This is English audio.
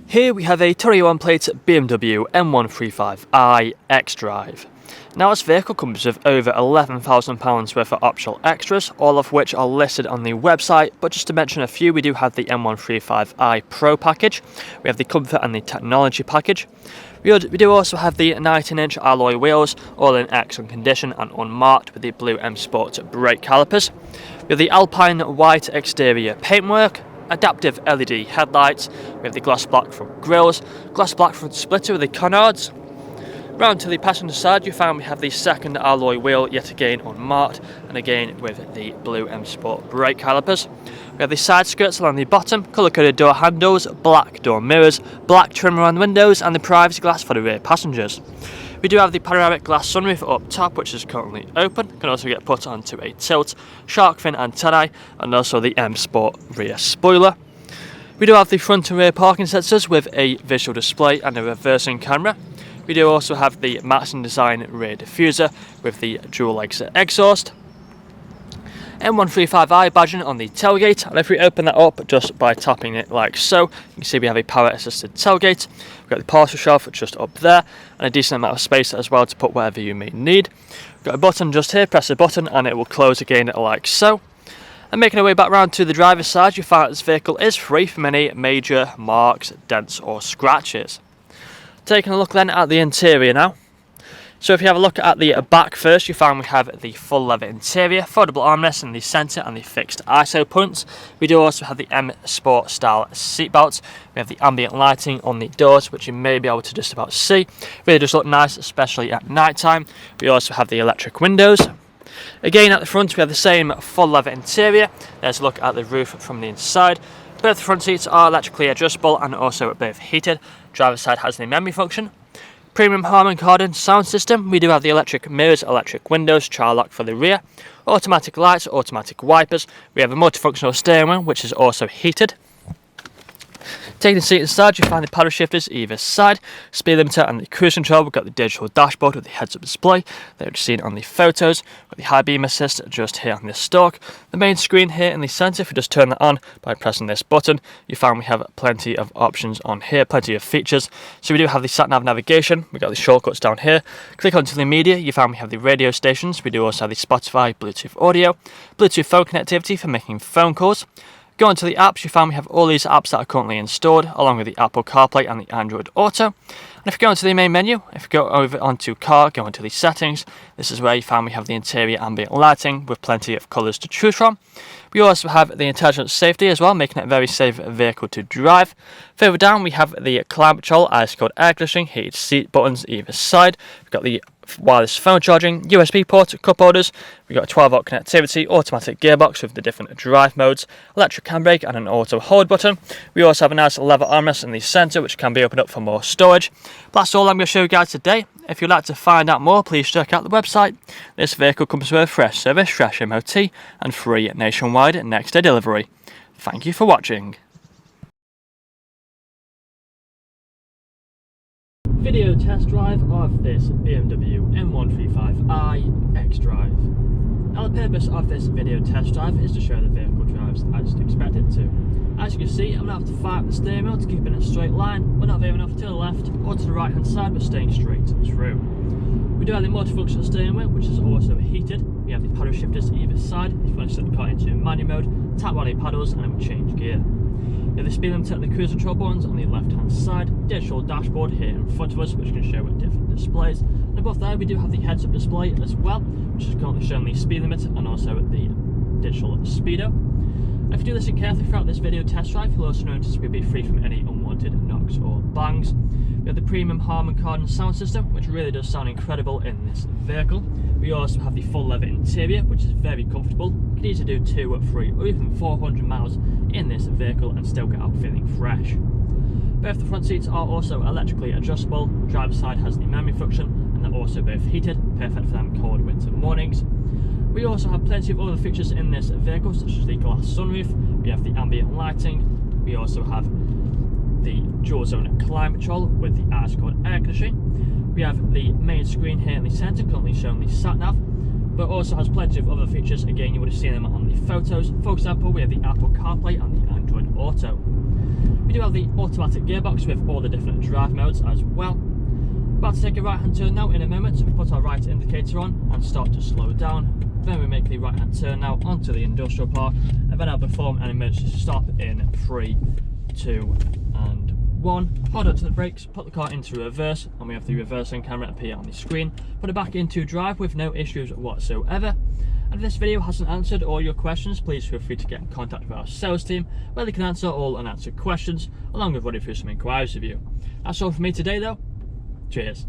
Here we have a 21 plate BMW M135I XDRIVE. Now this vehicle comes with over £11,000 worth of optional extras, all of which are listed on the website, but just to mention a few, we do have the M135i Pro package, we have the comfort and the technology package. We do also have the 19-inch alloy wheels, all in excellent condition and unmarked with the blue M Sport brake calipers. We have the Alpine white exterior paintwork, adaptive LED headlights, we have the gloss black front grills, gloss black front splitter with the canards. Round to the passenger side, you find we have the second alloy wheel, yet again unmarked, and again with the blue M Sport brake calipers. We have the side skirts along the bottom, colour-coded door handles, black door mirrors, black trim around the windows, and the privacy glass for the rear passengers. We do have the panoramic glass sunroof up top, which is currently open. Can also get put onto a tilt, shark fin antennae, and also the M Sport rear spoiler. We do have the front and rear parking sensors with a visual display and a reversing camera. We do also have the Matching Design rear diffuser with the dual exit exhaust. M135i badging on the tailgate, and if we open that up just by tapping it like so, you can see we have a power assisted tailgate. We've got the parcel shelf just up there, and a decent amount of space as well to put whatever you may need. We've got a button just here, press the button and it will close again like so. And making our way back round to the driver's side, you find that this vehicle is free from any major marks, dents or scratches. Taking a look then at the interior now. So if you have a look at the back first, you find we have the full leather interior, foldable armrests in the centre and the fixed ISO points. We do also have the M Sport style seat belts. We have the ambient lighting on the doors, which you may be able to just about see. Really does look nice, especially at night time. We also have the electric windows. Again at the front we have the same full leather interior. There's a look at the roof from the inside. Both the front seats are electrically adjustable and also both heated. Driver's side has the memory function. Premium Harman Kardon sound system. We do have the electric mirrors, electric windows, child lock for the rear, automatic lights, automatic wipers. We have a multifunctional steering wheel which is also heated. Taking the seat inside, you find the paddle shifters either side, speed limiter and the cruise control. We've got the digital dashboard with the heads-up display that you've seen on the photos, with the high beam assist just here on this stalk. The main screen here in the centre, if you just turn that on by pressing this button, you find we have plenty of options on here, plenty of features. So we do have the sat-nav navigation, we've got the shortcuts down here. Click onto the media, you find we have the radio stations. We do also have the Spotify, Bluetooth audio, Bluetooth phone connectivity for making phone calls. Go onto the apps, you find we have all these apps that are currently installed, along with the Apple CarPlay and the Android Auto. And if you go into the main menu, if you go over onto car, go into the settings, this is where you find we have the interior ambient lighting with plenty of colours to choose from. We also have the intelligent safety as well, making it a very safe vehicle to drive. Further down we have the climate control, ice-cold air conditioning, heated seat buttons either side. We've got the wireless phone charging, USB port, cup holders. We've got 12-volt connectivity, automatic gearbox with the different drive modes, electric handbrake and an auto hold button. We also have a nice leather armrest in the centre which can be opened up for more storage. But that's all I'm going to show you guys today. If you'd like to find out more, please check out the website. This vehicle comes with a fresh service, fresh MOT and free nationwide next day delivery. Thank you for watching. Video test drive of this BMW M135i XDRIVE. Now the purpose of this video test drive is to show the vehicle drives as expected to. As you can see, I'm going to have to fire up the steering wheel to keep it in a straight line. We're not veering off to the left or to the right hand side, but staying straight through. We do have the multifunctional steering wheel, which is also heated. We have the paddle shifters either side. If you want to set the car into manual mode, tap one of the paddles and it will change gear. We have the speed limiter and the cruise control buttons on the left hand side, digital dashboard here in front of us which can show different displays, and above there we do have the heads up display as well, which is currently showing the speed limit and also the digital speedo. And if you do listen carefully throughout this video test drive, you'll also notice we'll be free from any unwanted knocks or bangs. We have the premium Harman Kardon sound system, which really does sound incredible in this vehicle. We also have the full leather interior, which is very comfortable. You can easily do 2, 3 or even 400 miles in this vehicle and still get out feeling fresh. Both the front seats are also electrically adjustable. Driver's side has the memory function and they're also both heated, perfect for them cold winter mornings. We also have plenty of other features in this vehicle, such as the glass sunroof. We have the ambient lighting. We also have the dual zone climate control with the ice-cold air conditioning. We have the main screen here in the centre, currently showing the sat nav. but it also has plenty of other features. Again, you would have seen them on the photos. For example, we have the Apple CarPlay and the Android Auto. We do have the automatic gearbox with all the different drive modes as well. About to take a right hand turn now in a moment, so we put our right indicator on and start to slow down. Then we make the right hand turn now onto the industrial park, and then I'll perform an emergency stop in 3, 2 and 1. Hold up to the brakes, put the car into reverse, and we have the reversing camera appear on the screen. Put it back into drive with no issues whatsoever. And if this video hasn't answered all your questions, please feel free to get in contact with our sales team, where they can answer all unanswered questions, along with running through some inquiries with you. That's all for me today though. Cheers.